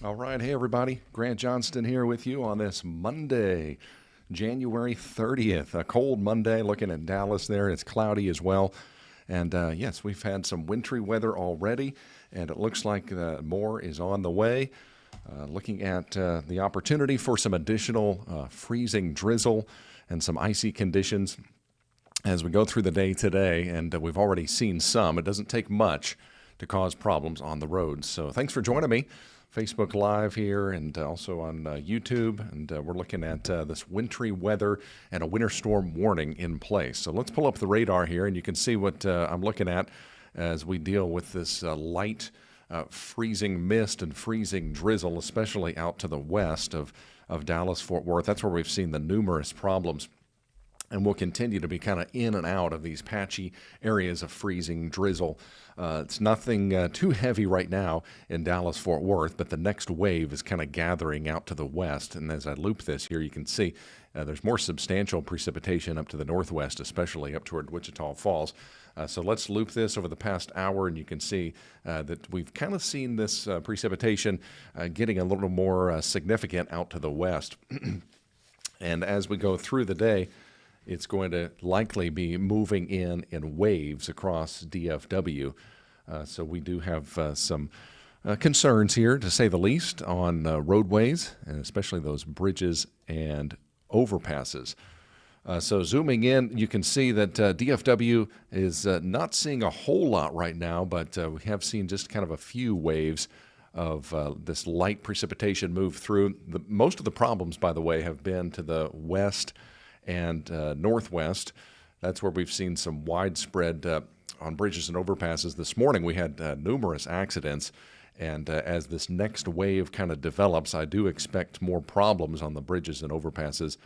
All right. Hey, everybody. Grant Johnston here with you on this Monday, January 30th. A cold Monday looking at Dallas there. It's cloudy as well. And yes, we've had some wintry weather already, and it looks like more is on the way. Looking at the opportunity for some additional freezing drizzle and some icy conditions as we go through the day today. And we've already seen some. It doesn't take much to cause problems on the roads. So thanks for joining me. Facebook Live here and also on YouTube. And we're looking at this wintry weather and a winter storm warning in place. So let's pull up the radar here and you can see what I'm looking at as we deal with this light freezing mist and freezing drizzle, especially out to the west of Dallas-Fort Worth. That's where we've seen the numerous problems. And we'll continue to be kind of in and out of these patchy areas of freezing drizzle. It's nothing too heavy right now in Dallas-Fort Worth, but the next wave is kind of gathering out to the west. And as I loop this here, you can see there's more substantial precipitation up to the northwest, especially up toward Wichita Falls. So let's loop this over the past hour, and you can see that we've kind of seen this precipitation getting a little more significant out to the west. And as we go through the day, it's going to likely be moving in waves across DFW. So we do have some concerns here, to say the least, on roadways, and especially those bridges and overpasses. So zooming in, you can see that DFW is not seeing a whole lot right now, but we have seen just kind of a few waves of this light precipitation move through. Most of the problems, by the way, have been to the west and northwest. That's where we've seen some widespread on bridges and overpasses. This morning we had numerous accidents, and as this next wave kind of develops, I do expect more problems on the bridges and overpasses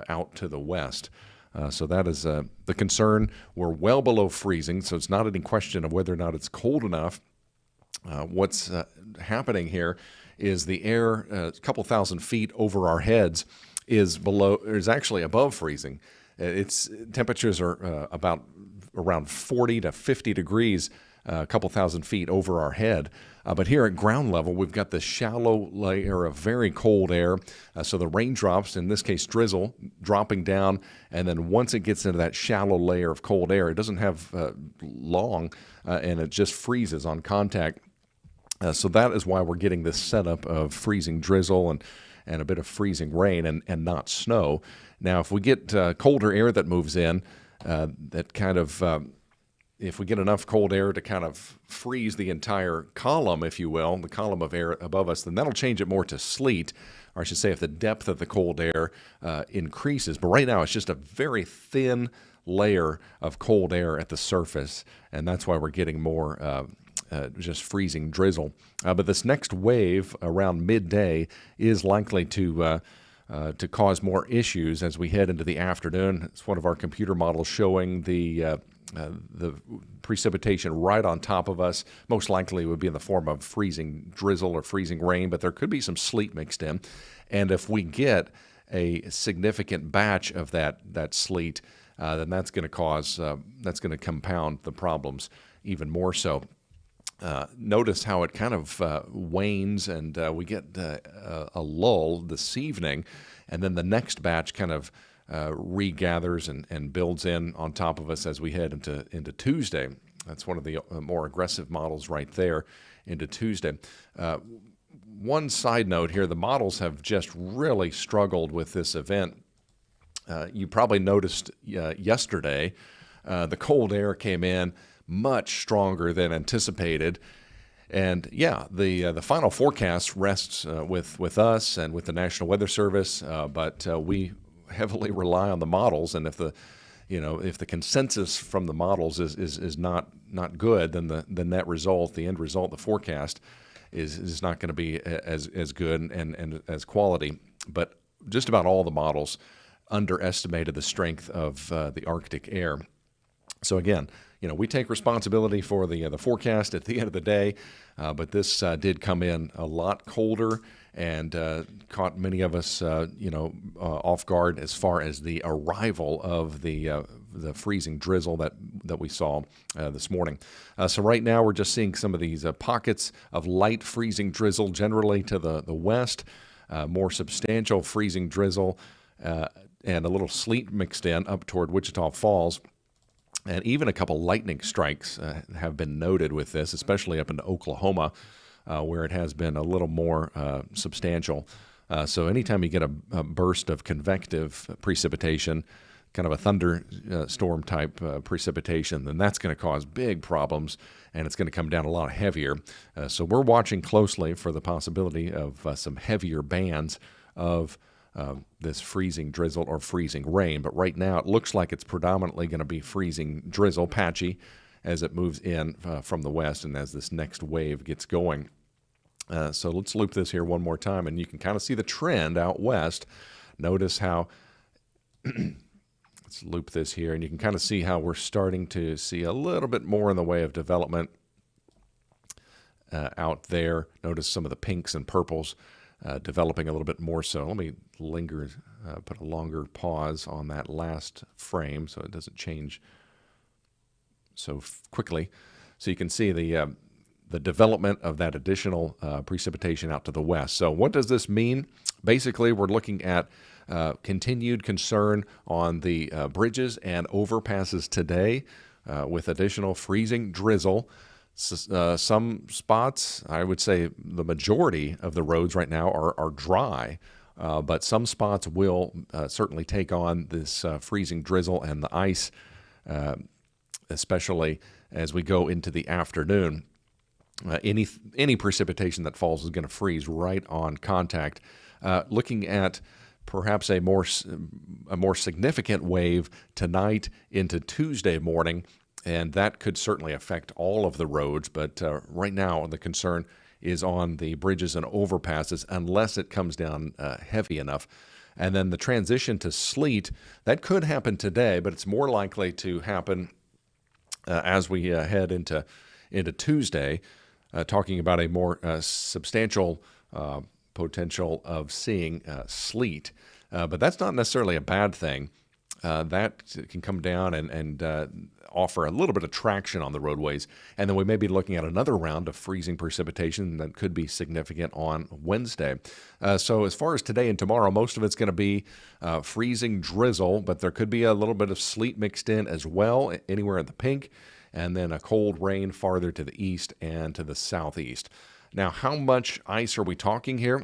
out to the west. So that is the concern. We're well below freezing, so it's not any question of whether or not it's cold enough. What's happening here is the air a couple thousand feet over our heads is actually above freezing. Its temperatures are about around 40 to 50 degrees a couple thousand feet over our head. But here at ground level, we've got this shallow layer of very cold air. So the raindrops, in this case drizzle, dropping down. And then once it gets into that shallow layer of cold air, it doesn't have long, and it just freezes on contact. So that is why we're getting this setup of freezing drizzle and a bit of freezing rain and not snow. Now, if we get colder air that moves in, if we get enough cold air to kind of freeze the entire column, if you will, the column of air above us, then that'll change it more to sleet, or I should say if the depth of the cold air increases. But right now, it's just a very thin layer of cold air at the surface, and that's why we're getting more just freezing drizzle. But this next wave around midday is likely to cause more issues as we head into the afternoon. It's one of our computer models showing the precipitation right on top of us. Most likely it would be in the form of freezing drizzle or freezing rain, but there could be some sleet mixed in. And if we get a significant batch of that sleet, then that's going to compound the problems even more so. Notice how it kind of wanes, and we get a lull this evening, and then the next batch kind of regathers and builds in on top of us as we head into Tuesday. That's one of the more aggressive models right there into Tuesday. One side note here, the models have just really struggled with this event. You probably noticed yesterday the cold air came in much stronger than anticipated. And yeah, the final forecast rests with us and with the National Weather Service, but we heavily rely on the models. And if the consensus from the models is not good, then the net result, the end result, the forecast is not going to be as good and as quality. But just about all the models underestimated the strength of the Arctic air. So again, we take responsibility for the forecast at the end of the day, but this did come in a lot colder and caught many of us, off guard as far as the arrival of the freezing drizzle that that we saw this morning. So right now we're just seeing some of these pockets of light freezing drizzle generally to the west, more substantial freezing drizzle and a little sleet mixed in up toward Wichita Falls. And even a couple lightning strikes have been noted with this, especially up in Oklahoma, where it has been a little more substantial. So anytime you get a burst of convective precipitation, kind of a thunderstorm type precipitation, then that's going to cause big problems, and it's going to come down a lot heavier. So we're watching closely for the possibility of some heavier bands of this freezing drizzle or freezing rain. But right now it looks like it's predominantly going to be freezing drizzle, patchy, as it moves in from the west and as this next wave gets going. So let's loop this here one more time, and you can kind of see the trend out west. Notice how, let's loop this here, and you can kind of see how we're starting to see a little bit more in the way of development out there. Notice some of the pinks and purples developing a little bit more so. Let me put a longer pause on that last frame so it doesn't change so quickly. So you can see the development of that additional precipitation out to the west. So what does this mean? Basically, we're looking at continued concern on the bridges and overpasses today with additional freezing drizzle. Some spots, I would say the majority of the roads right now are dry, but some spots will certainly take on this freezing drizzle and the ice, especially as we go into the afternoon. Any precipitation that falls is going to freeze right on contact. Looking at perhaps a more significant wave tonight into Tuesday morning, and that could certainly affect all of the roads. But right now, the concern is on the bridges and overpasses, unless it comes down heavy enough. And then the transition to sleet, that could happen today, but it's more likely to happen as we head into Tuesday, talking about a more substantial potential of seeing sleet. But that's not necessarily a bad thing. That can come down and offer a little bit of traction on the roadways. And then we may be looking at another round of freezing precipitation that could be significant on Wednesday. So as far as today and tomorrow, most of it's going to be freezing drizzle, but there could be a little bit of sleet mixed in as well, anywhere in the pink, and then a cold rain farther to the east and to the southeast. Now, how much ice are we talking here?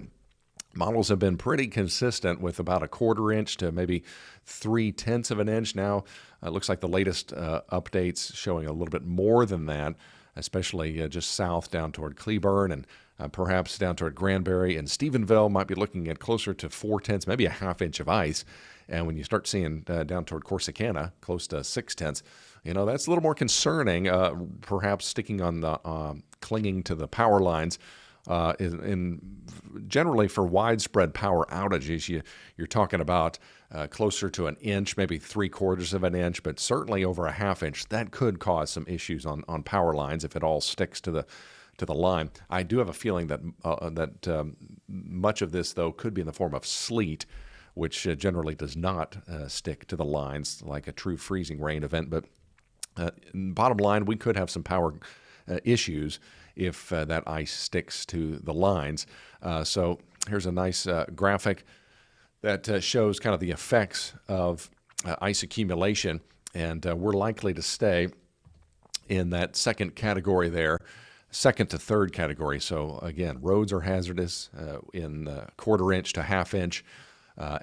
Models have been pretty consistent with about 1/4 inch to maybe 3/10 of an inch. Now, it looks like the latest updates showing a little bit more than that, especially just south down toward Cleburne and perhaps down toward Granbury and Stephenville might be looking at closer to 4/10, maybe a 1/2 inch of ice. And when you start seeing down toward Corsicana, close to 6/10, that's a little more concerning, perhaps sticking on the clinging to the power lines. Generally for widespread power outages, you're talking about closer to 1 inch, maybe 3/4 of an inch, but certainly over a 1/2 inch. That could cause some issues on power lines if it all sticks to the line. I do have a feeling that much of this, though, could be in the form of sleet, which generally does not stick to the lines like a true freezing rain event. But bottom line, we could have some power issues if that ice sticks to the lines. So here's a nice graphic that shows kind of the effects of ice accumulation, and we're likely to stay in that second category there, second to third category. So again, roads are hazardous in 1/4 inch to 1/2 inch.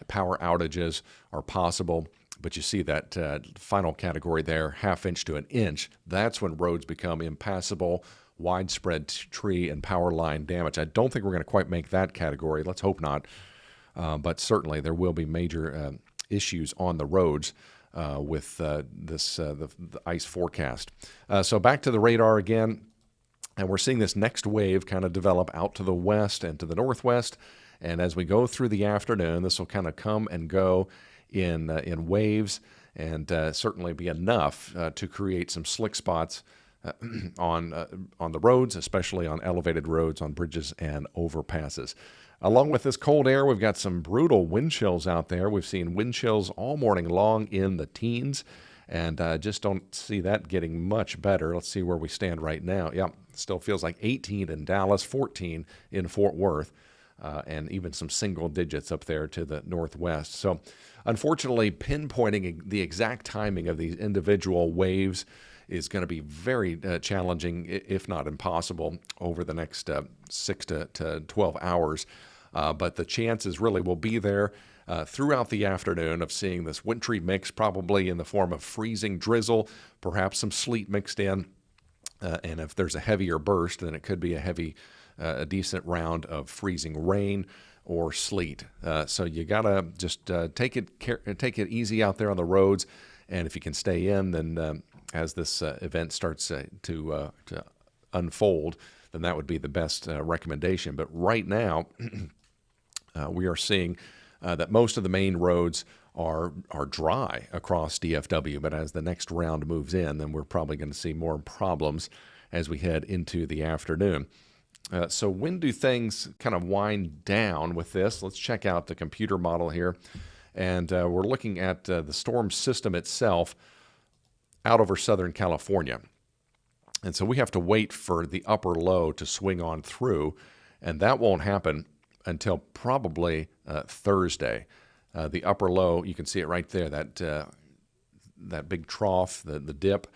Power outages are possible. But you see that final category there, 1/2 inch to 1 inch. That's when roads become impassable, widespread tree and power line damage. I don't think we're going to quite make that category. Let's hope not. But certainly there will be major issues on the roads with the ice forecast. So back to the radar again. And we're seeing this next wave kind of develop out to the west and to the northwest. And as we go through the afternoon, this will kind of come and go in waves, and certainly be enough to create some slick spots on the roads, especially on elevated roads, on bridges and overpasses. Along with this cold air, we've got some brutal wind chills out there. We've seen wind chills all morning long in the teens, and just don't see that getting much better. Let's see where we stand right now. Yeah, still feels like 18 in Dallas, 14 in Fort Worth, and even some single digits up there to the northwest. So unfortunately, pinpointing the exact timing of these individual waves is going to be very challenging, if not impossible, over the next 6 to 12 hours. But the chances really will be there throughout the afternoon of seeing this wintry mix, probably in the form of freezing drizzle, perhaps some sleet mixed in. And if there's a heavier burst, then it could be a decent round of freezing rain or sleet. So you gotta just take it easy out there on the roads, and if you can stay in, then as this event starts to unfold, then that would be the best recommendation. But right now, we are seeing that most of the main roads are dry across DFW. But as the next round moves in, then we're probably going to see more problems as we head into the afternoon. So when do things kind of wind down with this? Let's check out the computer model here. And we're looking at the storm system itself out over Southern California. And so we have to wait for the upper low to swing on through, and that won't happen until probably Thursday. The upper low, you can see it right there, that big trough, the dip.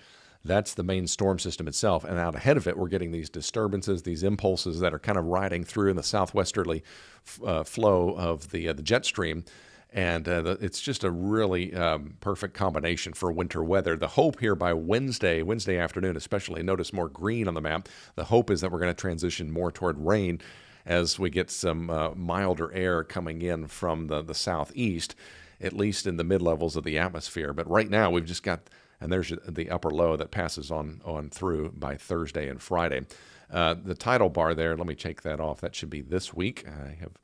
That's the main storm system itself. And out ahead of it, we're getting these disturbances, these impulses that are kind of riding through in the southwesterly flow of the jet stream. And it's just a really perfect combination for winter weather. The hope here by Wednesday afternoon especially, notice more green on the map. The hope is that we're going to transition more toward rain as we get some milder air coming in from the southeast, at least in the mid-levels of the atmosphere. But right now we've just got, and there's the upper low that passes on through by Thursday and Friday. The tidal bar there, let me check that off. That should be this week. I have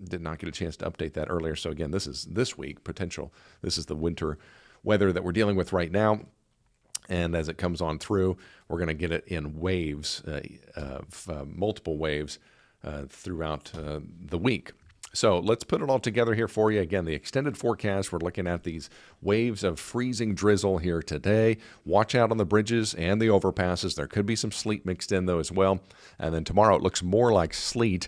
did not get a chance to update that earlier. So again, this is this week potential. This is the winter weather that we're dealing with right now. And as it comes on through, we're going to get it in waves, multiple waves throughout the week. So let's put it all together here for you. Again, the extended forecast, we're looking at these waves of freezing drizzle here today. Watch out on the bridges and the overpasses. There could be some sleet mixed in, though, as well. And then tomorrow it looks more like sleet.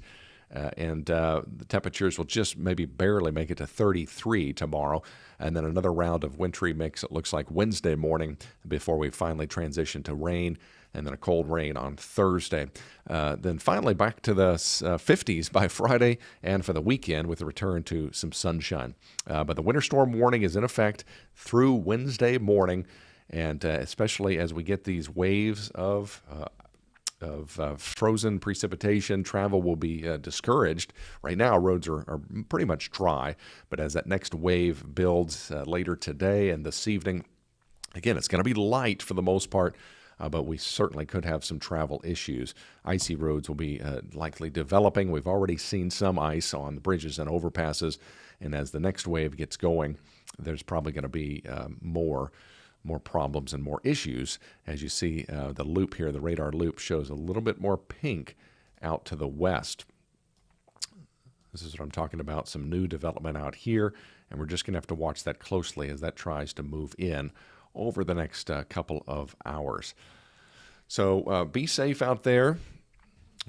And the temperatures will just maybe barely make it to 33 tomorrow. And then another round of wintry mix, it looks like Wednesday morning before we finally transition to rain, and then a cold rain on Thursday. Then finally back to the 50s by Friday and for the weekend with a return to some sunshine. But the winter storm warning is in effect through Wednesday morning, and especially as we get these waves of frozen precipitation, travel will be discouraged. Right now, roads are pretty much dry, but as that next wave builds later today and this evening, again, it's going to be light for the most part, but we certainly could have some travel issues. Icy roads will be likely developing. We've already seen some ice on the bridges and overpasses, and as the next wave gets going, there's probably going to be more problems and more issues. As you see, the loop here, the radar loop, shows a little bit more pink out to the west. This is what I'm talking about, some new development out here, and we're just going to have to watch that closely as that tries to move in over the next couple of hours. So be safe out there.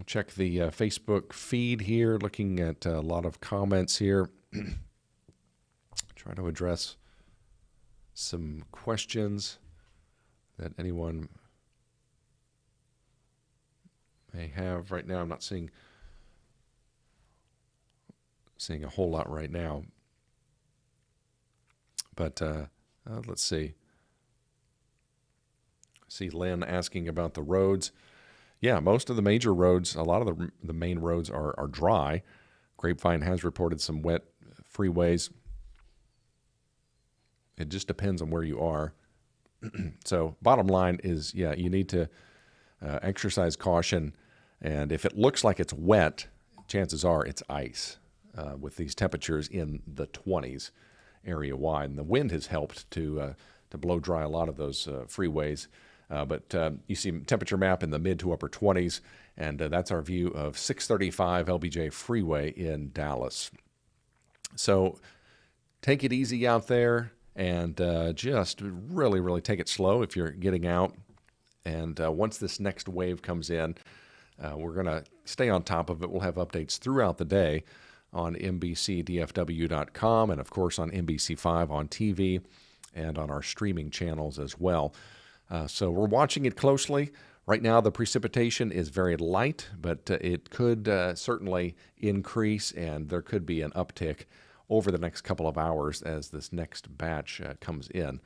Check the Facebook feed here, looking at a lot of comments here. Try to address some questions that anyone may have right now. I'm not seeing a whole lot right now, but let's see. See Lynn asking about the roads. Yeah, most of the major roads, a lot of the main roads are dry. Grapevine has reported some wet freeways. It just depends on where you are. So bottom line is, yeah, you need to exercise caution. And if it looks like it's wet, chances are it's ice with these temperatures in the 20s area-wide. And the wind has helped to blow dry a lot of those freeways. But you see temperature map in the mid to upper 20s, and that's our view of 635 LBJ Freeway in Dallas. So take it easy out there. and just really, really take it slow if you're getting out. And once this next wave comes in, we're going to stay on top of it. We'll have updates throughout the day on NBCDFW.com and, of course, on NBC5 on TV and on our streaming channels as well. So we're watching it closely. Right now, the precipitation is very light, but it could certainly increase, and there could be an uptick over the next couple of hours as this next batch comes in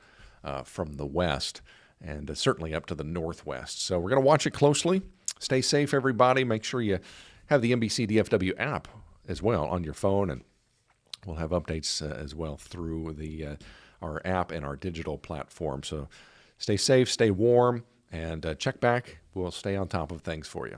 from the west and certainly up to the northwest. So we're going to watch it closely. Stay safe, everybody. Make sure you have the NBC DFW app as well on your phone, and we'll have updates as well through our app and our digital platform. So stay safe, stay warm, and check back. We'll stay on top of things for you.